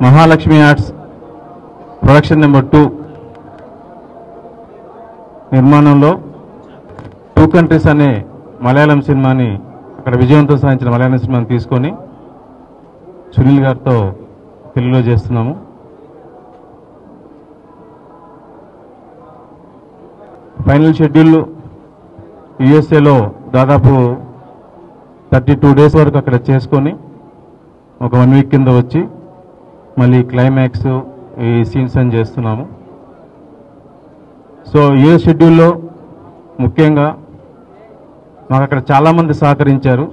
Mahalakshmi arts production number 2 నిర్మాణంలో two countries అనే మలయాళం సినిమాని అక్కడ విజయవంతం సాధించిన మలయాళం సినిమాని తీసుకొని సునీల్ గారితో తెలుగులో చేస్తున్నాము. ఫైనల్ షెడ్యూల్ యుఎస్ఏలో దాదాపు 32 డేస్ వరకు అక్కడ చేసుకొని ఒక 1 వీక్ కింద వచ్చి మళ్ళీ క్లైమాక్స్ ఈ సీన్స్ అని చేస్తున్నాము. సో యుఎస్ షెడ్యూల్లో ముఖ్యంగా మాకు అక్కడ చాలామంది సహకరించారు.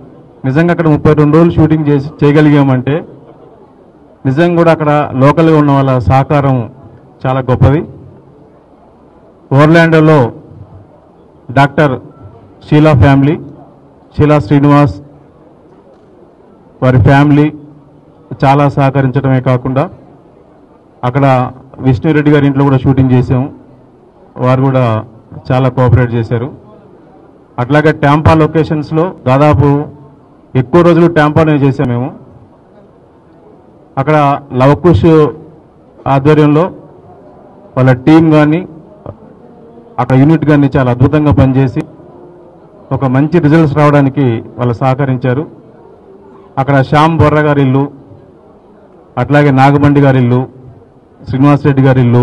నిజంగా అక్కడ 32 రోజులు షూటింగ్ చేయగలిగామంటే నిజంగా కూడా అక్కడ లోకల్గా ఉన్న వాళ్ళ సహకారం చాలా గొప్పది. ఓర్లాండోలో డాక్టర్ షీలా ఫ్యామిలీ, షీలా శ్రీనివాస్ వారి ఫ్యామిలీ చాలా సహకరించడమే కాకుండా అక్కడ విష్ణురెడ్డి గారి ఇంట్లో కూడా షూటింగ్ చేసాము. వారు కూడా చాలా కోఆపరేట్ చేశారు. అట్లాగే ట్యాంపా లొకేషన్స్లో దాదాపు ఎక్కువ రోజులు ట్యాంపాలోనే చేసాము మేము. అక్కడ లవకుష్ ఆధ్వర్యంలో వాళ్ళ టీం కానీ అక్కడ యూనిట్ కానీ చాలా అద్భుతంగా పనిచేసి ఒక మంచి రిజల్ట్స్ రావడానికి వాళ్ళు సహకరించారు. అక్కడ శ్యామ్ బొర్ర గారి ఇల్లు, అట్లాగే నాగబండి గారి ఇల్లు, శ్రీనివాస్ రెడ్డి గారి ఇల్లు,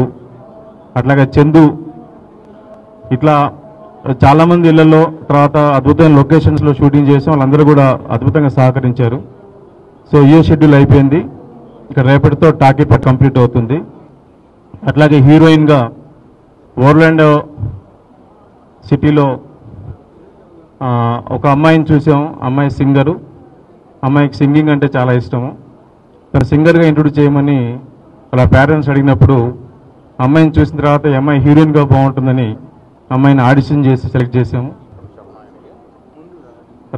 అట్లాగే చందు, ఇట్లా చాలామంది ఇళ్లలో తర్వాత అద్భుతమైన లొకేషన్స్లో షూటింగ్ చేసాం. వాళ్ళందరూ కూడా అద్భుతంగా సహకరించారు. సో ఈ షెడ్యూల్ అయిపోయింది. ఇక రేపటితో టాకీ కంప్లీట్ అవుతుంది. అట్లాగే హీరోయిన్గా ఓర్లాండో సిటీలో ఒక అమ్మాయిని చూసాం. అమ్మాయి సింగరు, అమ్మాయికి సింగింగ్ అంటే చాలా ఇష్టము. తను సింగర్గా ఇంట్రొడ్యూస్ చేయమని వాళ్ళ పేరెంట్స్ అడిగినప్పుడు అమ్మాయిని చూసిన తర్వాత ఈ అమ్మాయి హీరోయిన్గా బాగుంటుందని అమ్మాయిని ఆడిషన్ చేసి సెలెక్ట్ చేసాము.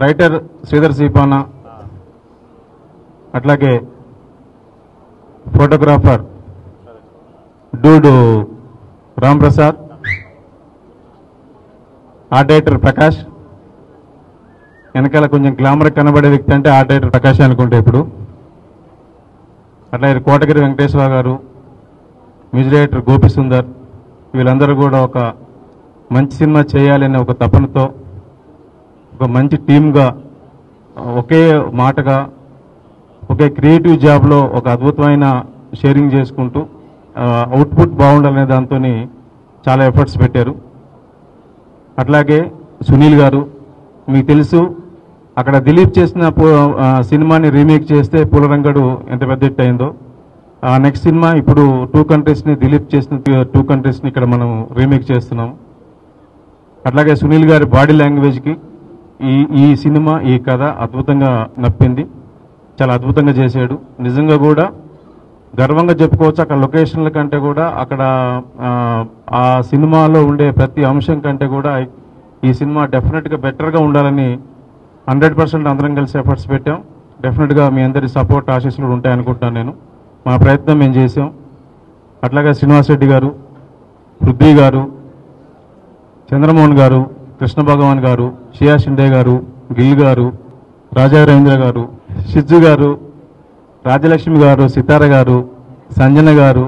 రైటర్ శ్రీధర్ సీపానా, అట్లాగే ఫోటోగ్రాఫర్ డూడు రామ్ ప్రసాద్, ఆర్ట్ డైరెక్టర్ ప్రకాష్, వెనకాల కొంచెం గ్లామర్ కనబడే వ్యక్తి అంటే ఆర్ట్ డైరెక్టర్ ప్రకాష్ అనుకుంటే ఇప్పుడు. అట్లాగే కోటగిరి వెంకటేశ్వర గారు, మ్యూజిక్ డైరెక్టర్ గోపి సుందర్, వీళ్ళందరూ కూడా ఒక మంచి సినిమా చేయాలనే ఒక తపనతో ఒక మంచి టీమ్గా ఒకే మాటగా ఒకే క్రియేటివ్ జాబ్లో ఒక అద్భుతమైన షేరింగ్ చేసుకుంటూ అవుట్పుట్ బాగుండాలనే దాంతో చాలా ఎఫర్ట్స్ పెట్టారు. అట్లాగే సునీల్ గారు, మీకు తెలుసు అక్కడ దిలీప్ చేసిన సినిమాని రీమేక్ చేస్తే పూలరంగడు ఎంత పెద్ద హిట్ అయిందో. నెక్స్ట్ సినిమా ఇప్పుడు టూ కంట్రీస్ని దిలీప్ చేసిన టూ కంట్రీస్ని ఇక్కడ మనం రీమేక్ చేస్తున్నాం. అట్లాగే సునీల్ గారి బాడీ లాంగ్వేజ్కి ఈ సినిమా ఈ కథ అద్భుతంగా నప్పింది, చాలా అద్భుతంగా చేశాడు. నిజంగా కూడా గర్వంగా చెప్పుకోవచ్చు. అక్కడ లొకేషన్ల కంటే కూడా అక్కడ ఆ సినిమాలో ఉండే ప్రతి అంశం కంటే కూడా ఈ సినిమా డెఫినెట్గా బెటర్గా ఉండాలని 100% అందరం కలిసి ఎఫర్ట్స్ పెట్టాం. డెఫినెట్గా మీ అందరి సపోర్ట్ ఆశీస్సులు ఉంటాయనుకుంటున్నాను. నేను మా ప్రయత్నం మేము చేసాం. అట్లాగే శ్రీనివాస్ రెడ్డి గారు, పృథ్వీ గారు, చంద్రమోహన్ గారు, కృష్ణ భగవాన్ గారు, షియా షిండే గారు, గిల్ గారు, రాజా రవీంద్ర గారు, షిజ్జు గారు, రాజలక్ష్మి గారు, సితార గారు, సంజన గారు,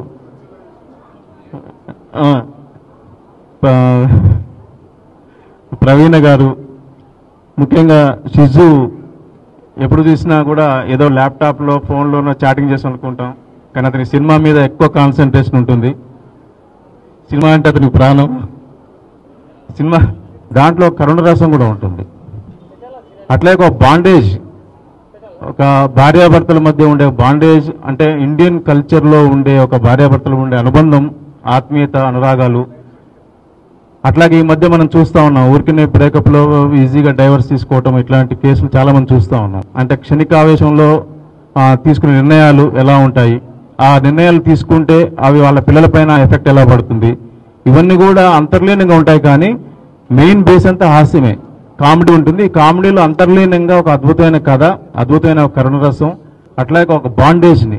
ప్రవీణ గారు, ముఖ్యంగా షిజ్జు ఎప్పుడు చూసినా కూడా ఏదో ల్యాప్టాప్లో ఫోన్లోనో చాటింగ్ చేసి అనుకుంటాం, కానీ అతని సినిమా మీద ఎక్కువ కాన్సన్ట్రేషన్ ఉంటుంది. సినిమా అంటే అతనికి ప్రాణం. సినిమా దాంట్లో కరుణరసం కూడా ఉంటుంది. అట్లాగే ఒక బాండేజ్, ఒక భార్యాభర్తల మధ్య ఉండే బాండేజ్ అంటే ఇండియన్ కల్చర్లో ఉండే ఒక భార్యాభర్తలు ఉండే అనుబంధం, ఆత్మీయత, అనురాగాలు. అట్లాగే ఈ మధ్య మనం చూస్తూ ఉన్నాం, ఊరికినే బ్రేకప్లో ఈజీగా డైవర్స్ తీసుకోవటం, ఇట్లాంటి కేసులు చాలా మంది చూస్తూ ఉన్నాం. అంటే క్షణికావేశంలో తీసుకునే నిర్ణయాలు ఎలా ఉంటాయి, ఆ నిర్ణయాలు తీసుకుంటే అవి వాళ్ళ పిల్లలపైన ఎఫెక్ట్ ఎలా పడుతుంది, ఇవన్నీ కూడా అంతర్లీనంగా ఉంటాయి. కానీ మెయిన్ బేస్ అంతా హాస్యమే, కామెడీ ఉంటుంది. ఈ కామెడీలో అంతర్లీనంగా ఒక అద్భుతమైన కథ, అద్భుతమైన కరుణరసం, అట్లాగే ఒక బాండేజ్ని,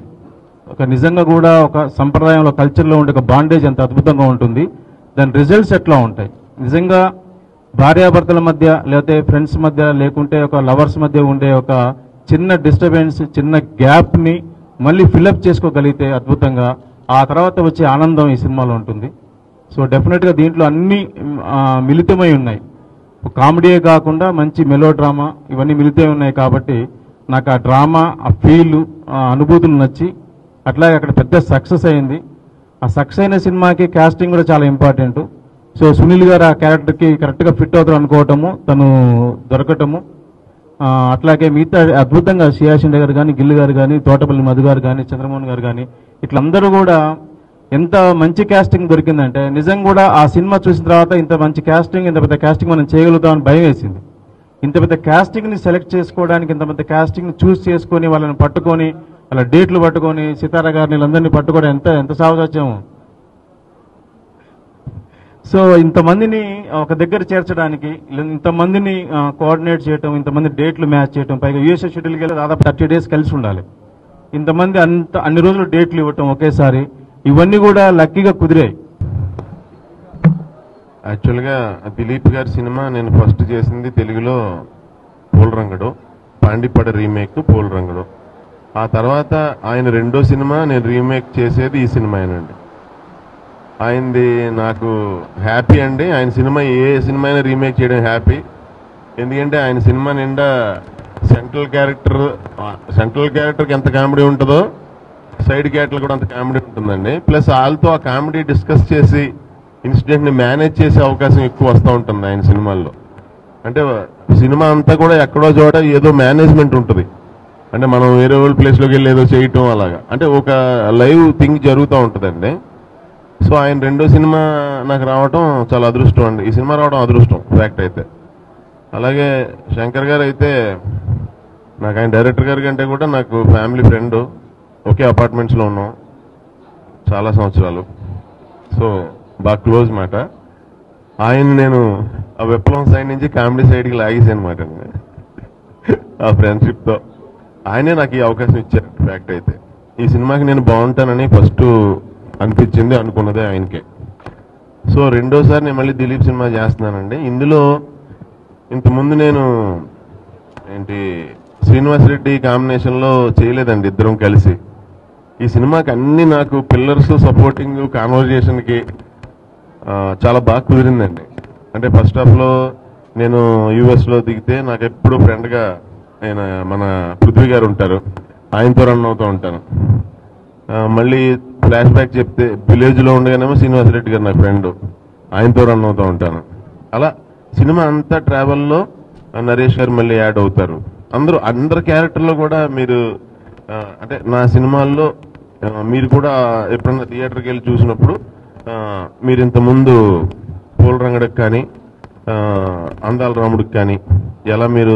ఒక నిజంగా కూడా ఒక సంప్రదాయంలో కల్చర్లో ఉండే ఒక బాండేజ్ ఎంత అద్భుతంగా ఉంటుంది, దాని రిజల్ట్స్ ఎట్లా ఉంటాయి. నిజంగా భార్యాభర్తల మధ్య లేకపోతే ఫ్రెండ్స్ మధ్య లేకుంటే ఒక లవర్స్ మధ్య ఉండే ఒక చిన్న డిస్టర్బెన్స్, చిన్న గ్యాప్ని మళ్ళీ ఫిల్అప్ చేసుకోగలిగితే అద్భుతంగా ఆ తర్వాత వచ్చే ఆనందం ఈ సినిమాలో ఉంటుంది. సో డెఫినెట్గా దీంట్లో అన్నీ మిళితమై ఉన్నాయి. కామెడీయే కాకుండా మంచి మెలో డ్రామా ఇవన్నీ మిళితమై ఉన్నాయి. కాబట్టి నాకు ఆ డ్రామా, ఆ ఫీల్, ఆ అనుభూతులు నచ్చి అట్లాగే అక్కడ పెద్ద సక్సెస్ అయింది. ఆ సక్సెస్ అయిన సినిమాకి కాస్టింగ్ కూడా చాలా ఇంపార్టెంట్. సో సునీల్ గారు ఆ క్యారెక్టర్కి కరెక్ట్గా ఫిట్ అవుతారు అనుకోవటము, తను దొరకటము, అట్లాగే మిగతా అద్భుతంగా షియా షిండే గారు కానీ, గిల్లు గారు కానీ, తోటపల్లి మధు గారు కానీ, చంద్రమోహన్ గారు కానీ, ఇట్లందరూ కూడా ఎంత మంచి కాస్టింగ్ దొరికిందంటే నిజంగా కూడా ఆ సినిమా చూసిన తర్వాత ఇంత మంచి కాస్టింగ్, ఇంత పెద్ద కాస్టింగ్ మనం చేయగలుగుతామని భయం వేసింది. ఇంత పెద్ద కాస్టింగ్ని సెలెక్ట్ చేసుకోవడానికి, ఇంత పెద్ద కాస్టింగ్ని చూస్ చేసుకొని వాళ్ళని పట్టుకొని అలా డేట్లు పట్టుకొని సితార గారిని వీళ్ళందరినీ పట్టుకోవడం ఎంత సావకాశము. సో ఇంతమందిని ఒక దగ్గర చేర్చడానికి, ఇంతమందిని కోఆర్డినేట్ చేయటం, ఇంతమంది డేట్లు మ్యాచ్ చేయటం, పైగా యూఎస్ఏ షెడ్యూల్కి వెళ్ళి దాదాపు 30 days కలిసి ఉండాలి. ఇంతమంది అన్ని రోజులు డేట్లు ఇవ్వటం ఒకేసారి, ఇవన్నీ కూడా లక్కీగా కుదిరాయి. యాక్చువల్గా దిలీప్ గారి సినిమా నేను ఫస్ట్ చేసింది తెలుగులో పూలరంగడు, పాండిపడ రీమేక్ పూలరంగడు. ఆ తర్వాత ఆయన రెండో సినిమా నేను రీమేక్ చేసేది ఈ సినిమానండి. ఆయనది నాకు హ్యాపీ అండి. ఆయన సినిమా ఏ సినిమా అయినా రీమేక్ చేయడం హ్యాపీ. ఎందుకంటే ఆయన సినిమా నిండా సెంట్రల్ క్యారెక్టర్కి ఎంత కామెడీ ఉంటుందో సైడ్ క్యారెక్టర్లు కూడా అంత కామెడీ ఉంటుందండి. ప్లస్ వాళ్ళతో ఆ కామెడీ డిస్కస్ చేసి ఇన్సిడెంట్ని మేనేజ్ చేసే అవకాశం ఎక్కువ వస్తూ ఉంటుంది ఆయన సినిమాల్లో. అంటే సినిమా అంతా కూడా ఎక్కడో చోట ఏదో మేనేజ్మెంట్ ఉంటుంది. అంటే మనం వేరే వాళ్ళ ప్లేస్లోకి వెళ్ళి ఏదో చేయటం అలాగా, అంటే ఒక లైవ్ థింగ్ జరుగుతూ ఉంటుందండి. సో ఆయన రెండో సినిమా నాకు రావటం చాలా అదృష్టం అండి. ఈ సినిమా రావడం అదృష్టం ఫ్యాక్ట్ అయితే. అలాగే శంకర్ గారు అయితే నాకు ఆయన డైరెక్టర్ గారి కంటే కూడా నాకు ఫ్యామిలీ ఫ్రెండ్. ఒకే అపార్ట్మెంట్స్లో ఉన్నాం చాలా సంవత్సరాలు. సో బాగా క్లోజ్ మాట. ఆయన నేను ఆ విప్లవం సైడ్ నుంచి కామెడీ సైడ్కి లాగేసాను అనమాట ఆ ఫ్రెండ్షిప్తో. ఆయనే నాకు ఈ అవకాశం ఇచ్చారు ఫ్యాక్ట్ అయితే. ఈ సినిమాకి నేను బాగుంటానని ఫస్ట్ అనిపించింది, అనుకున్నదే ఆయనకే. సో రెండోసారి నేను మళ్ళీ దిలీప్ సినిమా చేస్తున్నానండి. ఇందులో ఇంతకుముందు నేను శ్రీనివాస్ రెడ్డి కాంబినేషన్లో చేయలేదండి ఇద్దరం కలిసి. ఈ సినిమాకి అన్ని నాకు పిల్లర్స్, సపోర్టింగ్, కాన్వర్జేషన్కి చాలా బాగా కుదిరిందండి. అంటే ఫస్ట్ హాఫ్లో నేను యూఎస్లో దిగితే నాకు ఎప్పుడు ఫ్రెండ్గా ఆయన మన పృథ్వీ గారు ఉంటారు, ఆయనతో రన్ అవుతూ ఉంటాను. మళ్ళీ ఫ్లాష్ బ్యాక్ చెప్తే విలేజ్లో ఉండగానేమో శ్రీనివాస్ రెడ్డి గారు నా ఫ్రెండ్, ఆయనతో రన్ అవుతూ ఉంటాను. అలా సినిమా అంతా ట్రావెల్లో నరేష్ గారు మళ్ళీ యాడ్ అవుతారు. అందరు క్యారెక్టర్లో కూడా మీరు అంటే నా సినిమాల్లో మీరు కూడా ఎప్పుడన్నా థియేటర్కి వెళ్ళి చూసినప్పుడు మీరు ఇంతకుముందు పూలరంగడికి కానీ అందాల రాముడికి కానీ ఎలా మీరు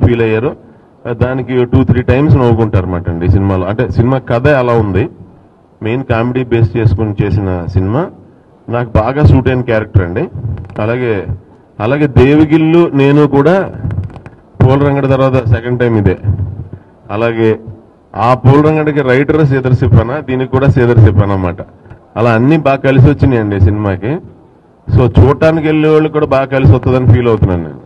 ఫీల్ అయ్యారో దానికి 2-3 టైమ్స్ నవ్వుకుంటారన్నమాట అండి ఈ సినిమాలో. అంటే సినిమా కథ అలా ఉంది, మెయిన్ కామెడీ బేస్ చేసుకుని చేసిన సినిమా. నాకు బాగా సూట్ అయిన క్యారెక్టర్ అండి. అలాగే దేవిగిల్లు నేను కూడా పూలరంగడి తర్వాత సెకండ్ టైం ఇదే. అలాగే ఆ పూలరంగడికి రైటర్ శ్రీధర్ సిప్పాన, దీనికి కూడా శ్రీధర్ సిప్పాన అన్నమాట. అలా అన్ని బాగా కలిసి వచ్చినాయండి సినిమాకి. సో చూడటానికి వెళ్ళే వాళ్ళు కూడా బాగా కలిసి వస్తుందని ఫీల్ అవుతున్నాను నేను.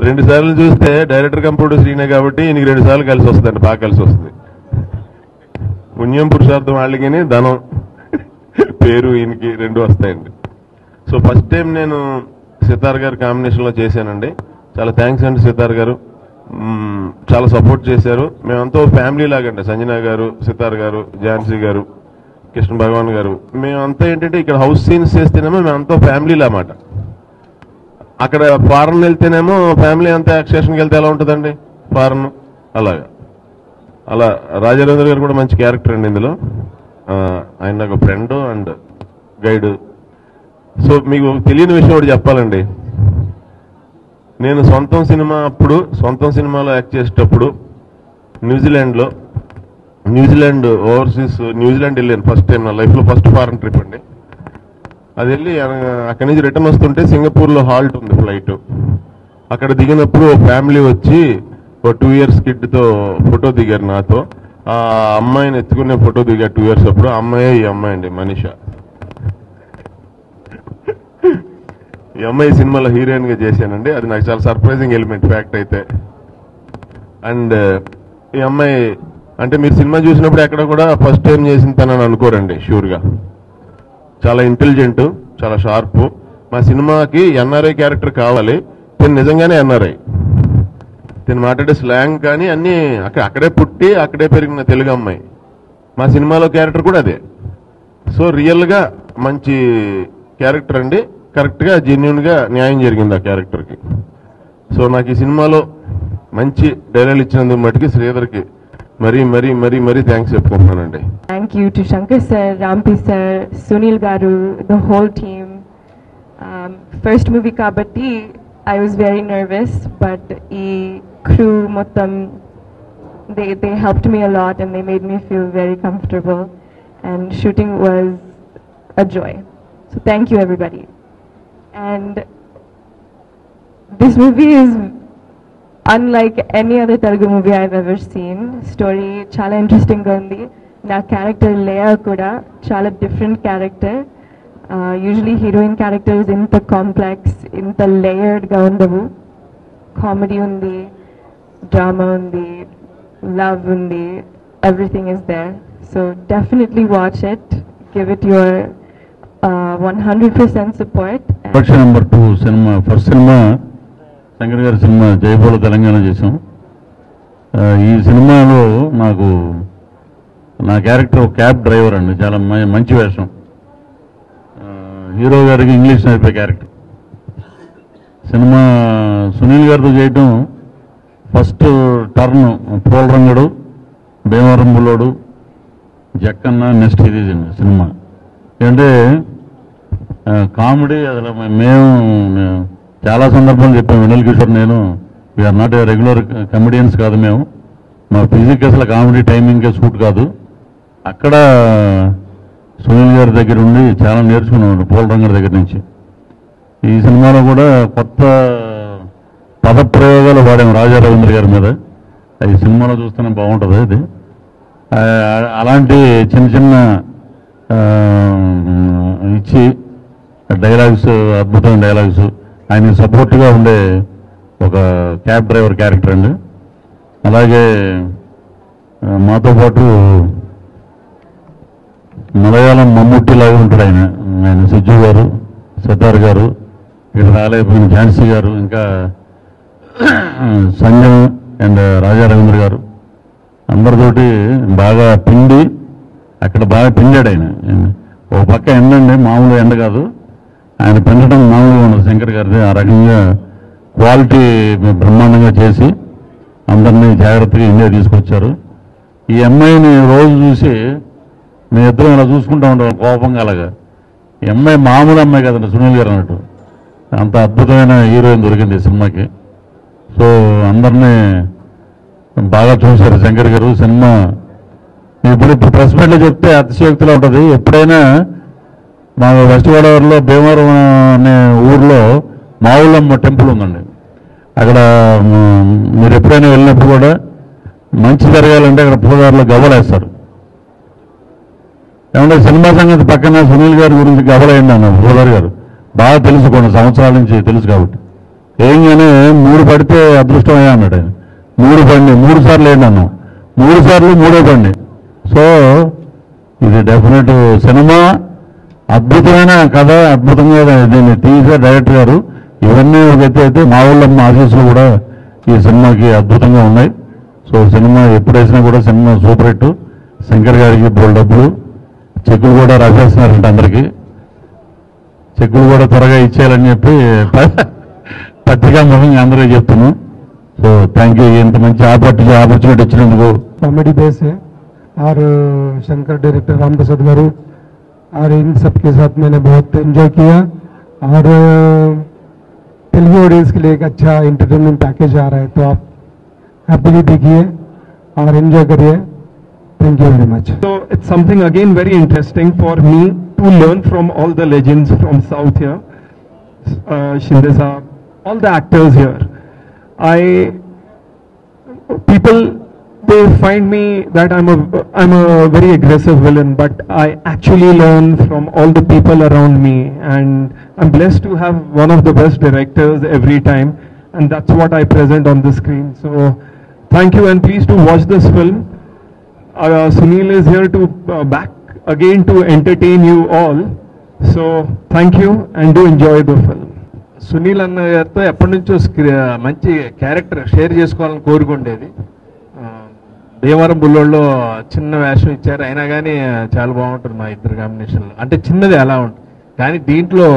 2 సార్లు చూస్తే డైరెక్టర్ కంప్యూటర్ శ్రీనే కాబట్టి ఈయనకి 2 సార్లు కలిసి వస్తుందండి, బాగా కలిసి వస్తుంది. పుణ్యం పురుషార్థం వాళ్ళకి ధనం పేరు ఈయనకి 2 వస్తాయండి. సో ఫస్ట్ టైం నేను సితార్ గారి కాంబినేషన్లో చేశానండి. చాలా థ్యాంక్స్ అండి సితార్ గారు, చాలా సపోర్ట్ చేశారు. మేమంతా ఫ్యామిలీ లాగండి, సంజన గారు, సితార్ గారు, ఝాన్సీ గారు, కృష్ణ భగవాన్ గారు. మేమంతా ఏంటంటే ఇక్కడ హౌస్ సీన్స్ చేస్తేనేమో మేమంతా ఫ్యామిలీలు అన్నమాట. అక్కడ ఫారెన్ వెళ్తేనేమో ఫ్యామిలీ అంతా ఎక్స్టేషన్కి వెళ్తే ఎలా ఉంటుందండి ఫారెన్, అలా రాజారేంద్ర గారు కూడా మంచి క్యారెక్టర్ అండి ఇందులో. ఆయన నాకు ఫ్రెండ్ అండ్ గైడ్. సో మీకు తెలియని విషయం ఒకటి చెప్పాలండి. నేను సొంతం సినిమాలో యాక్ట్ చేసేటప్పుడు న్యూజిలాండ్ ఓవర్సీస్ న్యూజిలాండ్ వెళ్ళాను ఫస్ట్ టైం నా లైఫ్లో, ఫస్ట్ ఫారెన్ ట్రిప్ అండి. అది వెళ్ళి అక్కడి నుంచి రిటర్న్ వస్తుంటే సింగపూర్లో హాల్ట్ ఉంది ఫ్లైట్. అక్కడ దిగినప్పుడు ఫ్యామిలీ వచ్చి 2 years కిడ్తో ఫోటో దిగారు నాతో. ఆ అమ్మాయిని ఎత్తుకునే ఫోటో దిగారు 2 years అప్పుడు. ఈ అమ్మాయి అండి మనీషా. ఈ అమ్మాయి సినిమాలో హీరోయిన్ గా చేశానండి. అది నాకు చాలా సర్ప్రైజింగ్ ఎలిమెంట్ ఫ్యాక్ట్ అయితే. అండ్ ఈ అమ్మాయి అంటే మీరు సినిమా చూసినప్పుడు ఎక్కడ కూడా ఫస్ట్ టైం చేసిన తనని అనుకోరండి, షూర్గా. చాలా ఇంటెలిజెంట్, చాలా షార్ప్. మా సినిమాకి ఎన్ఆర్ఐ క్యారెక్టర్ కావాలి. తిను నిజంగానే ఎన్ఆర్ఐ. తిను మాట్లాడే స్లాంగ్ కానీ అన్ని అక్కడే పుట్టి అక్కడే పెరిగిన తెలుగు అమ్మాయి. మా సినిమాలో క్యారెక్టర్ కూడా అదే. సో రియల్గా మంచి క్యారెక్టర్ అండి. కరెక్ట్గా జెన్యున్గా న్యాయం జరిగింది ఆ క్యారెక్టర్కి. సో నాకు ఈ సినిమాలో మంచి డైలాగ్ ఇచ్చినందుకు మటుకి శ్రీధర్కి మరీ thanks చెప్పుకుంటున్నానండి. Thank you to Shankar sir, Rampi sir, Sunil garu, the whole team. First movie kabatti I was very nervous, but ee crew mottam they helped me a lot and they made me feel very comfortable, and shooting was a joy. So thank you everybody. And this movie is unlike any other Telugu movie I've ever seen. Story chala interesting ga undi. Na character Leia kuda chala different character. Usually heroine characters inta complex, inta layered ga undavu. Comedy undi, drama undi, love undi, everything is there. So definitely watch it. Give it your 100% support. Production number 2 cinema, first cinema Shankar గారి cinema జైబోలో తెలంగాణ చేసాం. ఈ సినిమాలో నా character ఒక cab driver అండి. చాలా మంచి వేషం. హీరో గారికి ఇంగ్లీష్ నేర్పే క్యారెక్టర్. సినిమా సునీల్ గారితో చేయటం first turn. Poola Rangadu, Bhimavaram Bullodu, Jakkanna, next ఇది సినిమా. ఏంటంటే కామెడీ. అసలు మేము చాలా సందర్భాలు చెప్పాము, వినల్ కిషోర్ నేను, వీఆర్ నాట్ రెగ్యులర్ కమెడియన్స్ కాదు మేము. మా ఫిజిక్ అసలు కామెడీ టైమింగ్కే సూట్ కాదు. అక్కడ సునీల్ గారి దగ్గర ఉండి చాలా నేర్చుకున్నాం, పూలరంగడి దగ్గర నుంచి. ఈ సినిమాలో కూడా కొత్త పదప్రయోగాలు వాడాము రాజా రవీంద్ర గారి మీద. ఈ సినిమాలో చూస్తేనే బాగుంటుంది. అది అలాంటి చిన్న ఇచ్చి డైలాగ్స్, అద్భుతమైన డైలాగ్స్, ఆయన సపోర్ట్గా ఉండే ఒక క్యాబ్ డ్రైవర్ క్యారెక్టర్ అండి. అలాగే మాతో పాటు మలయాళం మమ్ముట్టిలాగా ఉంటాడు ఆయన సిజ్జు గారు, సిద్ధార్ గారు, ఇక్కడ రాలేకపోయిన ఝాన్సీ గారు, ఇంకా సంజయ్ అండ్ రాజా రవీంద్ర గారు, అందరితోటి బాగా పిండి అక్కడ బాగా పిండాడు ఆయన. ఒక పక్క ఎండండి, మామూలు ఎండ కాదు. ఆయన పెంచడం మామూలుగా ఉండదు శంకర్ గారిది. ఆ రకంగా క్వాలిటీ బ్రహ్మాండంగా చేసి అందరినీ జాగ్రత్తగా ఇండియా తీసుకొచ్చారు. ఈ అమ్మాయిని రోజు చూసి మేమిద్దరం ఇలా చూసుకుంటూ ఉంటాం కోపంగా. అలాగా ఈ అమ్మాయి మామూలు అమ్మాయి కదండి, సునీల్ గారు అన్నట్టు. అంత అద్భుతమైన హీరోయిన్ దొరికింది ఈ సినిమాకి. సో అందరినీ బాగా చూశారు శంకర్ గారు. సినిమా ఇప్పుడు ప్రెస్ మీట్లో చెప్తే అతిశయోక్తిలో ఉంటుంది. ఎప్పుడైనా మా వెస్ట్ గోదావరిలో భీమవరం అనే ఊర్లో మావులమ్మ టెంపుల్ ఉందండి. అక్కడ మీరు ఎప్పుడైనా వెళ్ళినప్పుడు కూడా మంచి జరగాలంటే అక్కడ పూజారులో గవ్వలేస్తారు. ఏమంటే సినిమా సంగతి పక్కన సునీల్ గారి గురించి గవ్వలేయండి అన్నాను. పూజారి గారు బాగా తెలుసు, కొన్ని సంవత్సరాల నుంచి తెలుసు కాబట్టి. ఏంగానే 3 పడితే అదృష్టం అయ్యా అన్నాడు ఆయన. 3 పడి 3 సార్లు ఏంటి అన్నాం, 3 సార్లు 3 పడి. సో ఇది డెఫినెట్ సినిమా, అద్భుతమైన కథ, అద్భుతంగా దీన్ని తీసే డైరెక్టర్ గారు. ఇవన్నీ ఒక ఎత్తు అయితే మా ఊళ్ళమ్మ ఆశీస్సులు కూడా ఈ సినిమాకి అద్భుతంగా ఉన్నాయి. సో సినిమా ఎప్పుడేసినా కూడా సినిమా సూపర్ హిట్. శంకర్ గారికి బోల్డ్ డబ్బులు, చెక్కులు కూడా రాసేస్తున్నారంట అందరికీ. చెక్కులు కూడా త్వరగా ఇచ్చేయాలని చెప్పి పత్రికా ముఖంగా అందరూ చెప్తున్నాం. సో థ్యాంక్ యూ, ఇంత మంచి ఆపర్చునిటీ ఇచ్చినందుకు. कॉमेडी बेस है और शंकर डायरेक्टर राम प्रसाद गारू और इन सब के साथ मैंने बहुत एंजॉय किया और तेलुगु ऑडियंस के लिए एक अच्छा एंटरटेनमेंट पैकेज आ रहा है, तो आप हैप्पीली देखिए और एंजॉय करिए. Thank you very much. So it's something again very interesting for me to learn from all the legends from South here, Shinde Saab, all the actors here. People, they find me that I'm a very aggressive villain, but I actually learn from all the people around me, and I'm blessed to have one of the best directors every time, and that's what I present on the screen. So thank you, and please to watch this film. Sunil is here to back again to entertain you all. So thank you and do enjoy the film. Sunil అన్న గారితో ఎప్పటి నుంచో మంచి character share చేసుకోవాలని కోరుకుండేది. భీమవరం బుల్లోళ్ళలో చిన్న వేషం ఇచ్చారు, అయినా కానీ చాలా బాగుంటుంది మా ఇద్దరు కాంబినేషన్లో. అంటే చిన్నది అలా ఉంటుంది, కానీ దీంట్లో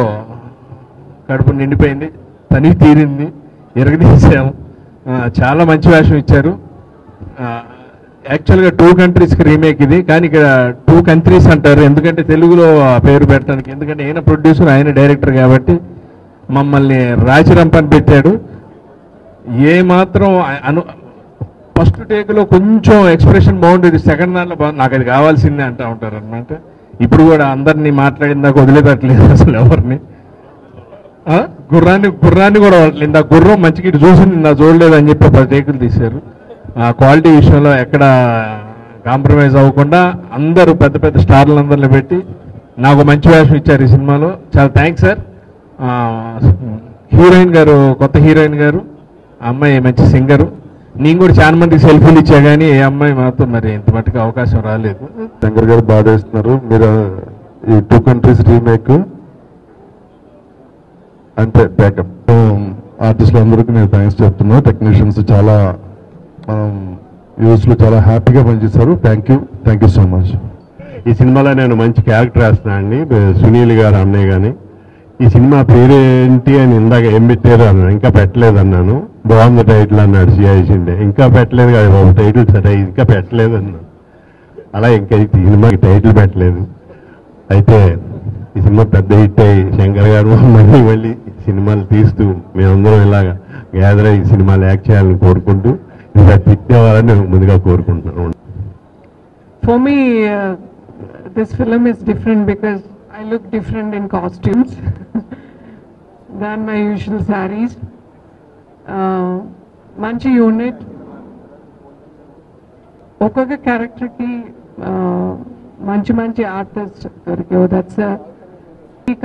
కడుపు నిండిపోయింది, తని తీరింది, ఎరగదీసాము. చాలా మంచి వేషం ఇచ్చారు. యాక్చువల్గా 2 కంట్రీస్కి రీమేక్ ఇది, కానీ ఇక్కడ 2 కంట్రీస్ అంటారు, ఎందుకంటే తెలుగులో పేరు పెట్టడానికి. ఎందుకంటే ఆయన ప్రొడ్యూసర్, ఆయన డైరెక్టర్ కాబట్టి మమ్మల్ని రాచిరంపని పెట్టాడు. ఏ మాత్రం ఫస్ట్ టేక్లో కొంచెం ఎక్స్ప్రెషన్ బాగుండేది, సెకండ్ దాంట్లో నాకు అది కావాల్సిందే అంటూ ఉంటారు అనమాట. ఇప్పుడు కూడా అందరినీ మాట్లాడిన దాకా వదిలేదట్లేదు అసలు ఎవరిని. గుర్రాన్ని కూడా వదలట్లేదు. ఇంత గుర్రం మంచిగా ఇటు చూసింది, నా చూడలేదు అని చెప్పి 10 టేకులు తీశారు. క్వాలిటీ విషయంలో ఎక్కడ కాంప్రమైజ్ అవ్వకుండా అందరూ పెద్ద పెద్ద స్టార్లందరిని పెట్టి నాకు మంచి వేషం ఇచ్చారు ఈ సినిమాలో. చాలా థ్యాంక్స్ సార్. హీరోయిన్ గారు, కొత్త హీరోయిన్ గారు, అమ్మాయి మంచి సింగరు. నేను కూడా చాలా మందికి సెల్ఫీలు ఇచ్చా, కానీ ఏ అమ్మాయి మాత్రం మరి ఇంత మట్టుకు అవకాశం రాలేదు. శంకర్ గారు బాగా చేస్తున్నారు. మీరు ఈ 2 కంట్రీస్ రీమేక్ అంటే బ్యాకప్ ఆర్టిస్టులు అందరికీ నేను థ్యాంక్స్ చెప్తున్నాను. టెక్నీషియన్స్ చాలా మనం యూస్లో చాలా హ్యాపీగా పనిచేశారు. Thank you so much. ఈ సినిమాలో నేను మంచి క్యారెక్టర్ వేస్తున్నాను అండి. సునీల్ గారు అన్నయ్య కానీ ఈ సినిమా పేరేంటి అని ఇందాక ఏం పెట్టారు అన్నాను. ఇంకా పెట్టలేదు అన్నాను. బాగుంది టైటిల్ అన్నాడు సిఐ షిండే. ఇంకా పెట్టలేదు కదా బాబు టైటిల్, సరే ఇంకా పెట్టలేదు అన్నాను. అలా ఇంకా ఈ సినిమాకి టైటిల్ పెట్టలేదు. అయితే ఈ సినిమా పెద్ద హిట్ అయ్యి శంకర్ గారు మళ్ళీ సినిమాలు తీస్తూ మేమందరం ఇలాగా గ్యాదర్ అయ్యి సినిమాలు యాక్ట్ చేయాలని కోరుకుంటూ ఇంకా హిట్ అవ్వాలని నేను ముందుగా కోరుకుంటున్నాను. For me, this film is different because I look different in costumes than my usual sarees. Manchi unit, ఒక్కొక్క క్యారెక్టర్కి మంచి ఆర్టిస్ట్ దొరికావు. That's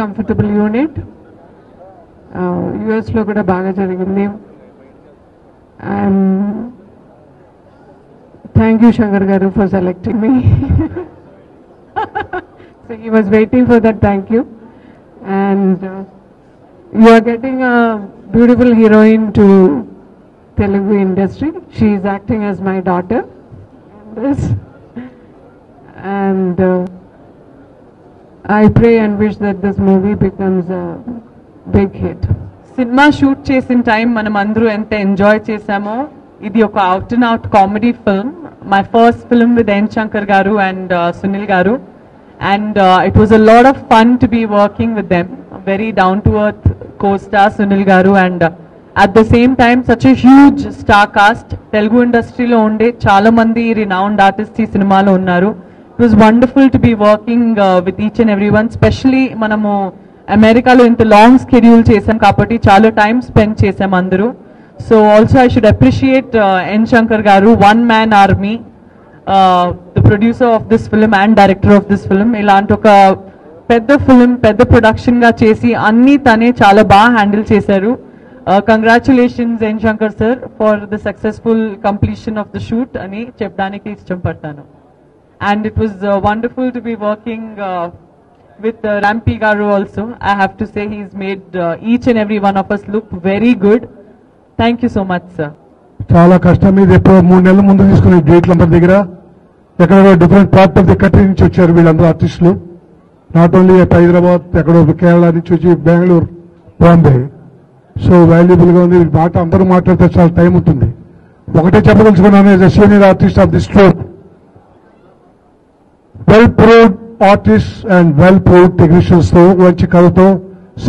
comfortable unit. యుఎస్లో కూడా బాగా జరిగింది. Thank you, Shankar Garu, for selecting me. So he was waiting for that. Thank you. And you are getting a beautiful heroine to Telugu industry. She is acting as my daughter in this. And I pray and wish that this movie becomes a big hit. సినిమా shoot చేసిన time మనం అందరూ ఎంత enjoy చేసామో. ఇది ఒక out and out comedy film. My first film with N Shankar గారు and Sunil గారు, and it was a lot of fun to be working with them. very down-to-earth co-star Sunil Garu, and at the same time such a huge star cast. Telugu industry lo unde chaala mandi renowned artists ee cinema lo unnaru. It was wonderful to be working with each and everyone, especially manamu America lo inta long schedule chesam kabatti chaala time spend chesam andaru. So also I should appreciate N. Shankar Garu, one man army, the producer of this film and director of this film. Ilanti oka pedda film, pedda production ga chesi anni tane chaala ba handle chesaru. Congratulations N. Shankar sir for the successful completion of the shoot ani chepdaniki iష్టపడతాను. And it was wonderful to be working with Rampi Garu also. I have to say he's made each and every one of us look very good. Thank you so much sir. చాలా కష్టం ఇది. ఎప్పుడో 3 నెలల ముందు తీసుకునే డేట్లు అందరి దగ్గర ఎక్కడో different part of the country నుంచి వచ్చారు వీళ్ళందరూ ఆర్టిస్టులు. నాట్ ఓన్లీ హైదరాబాద్, ఎక్కడో కేరళ నుంచి వచ్చి బెంగళూరు, బాంబే. సో వాల్యుబుల్గా ఉంది. మాట అందరూ మాట్లాడితే చాలా టైం ఉంటుంది. ఒకటే చెప్పదలుచుకున్నాను, as a senior artist of this troupe, well proved artist and well proved technicians తో మంచి కథతో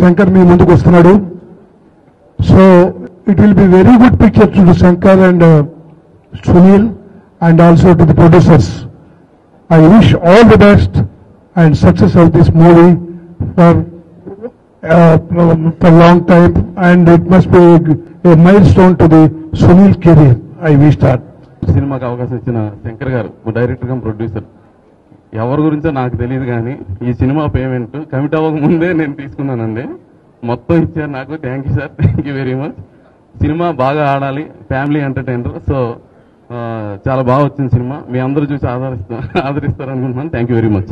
శంకర్ మీ ముందుకు వస్తున్నాడు. So it will be very good picture to Shankar and Sunil and also to the producers. I wish all the best and success of this movie for long time, and it must be a milestone to the Sunil career. I wish that. సినిమాకి అవకాశం ఇచ్చిన శంకర్ గారు, director come producer, ఎవరి గురించో నాకు తెలియదు కానీ ఈ సినిమా పేమెంట్ కమిట్ అవ్వక ముందే నేను తీసుకున్నానండి. మొత్తం ఇచ్చారు నాకు. Thank you sir, thank you very much. Cinema బాగా ఆడాలి, ఫ్యామిలీ ఎంటర్టైనర్. సో చాలా బాగా వచ్చింది సినిమా. మీ అందరూ చూసి ఆదరిస్తారనుకుంటున్నాను. Thank you very much.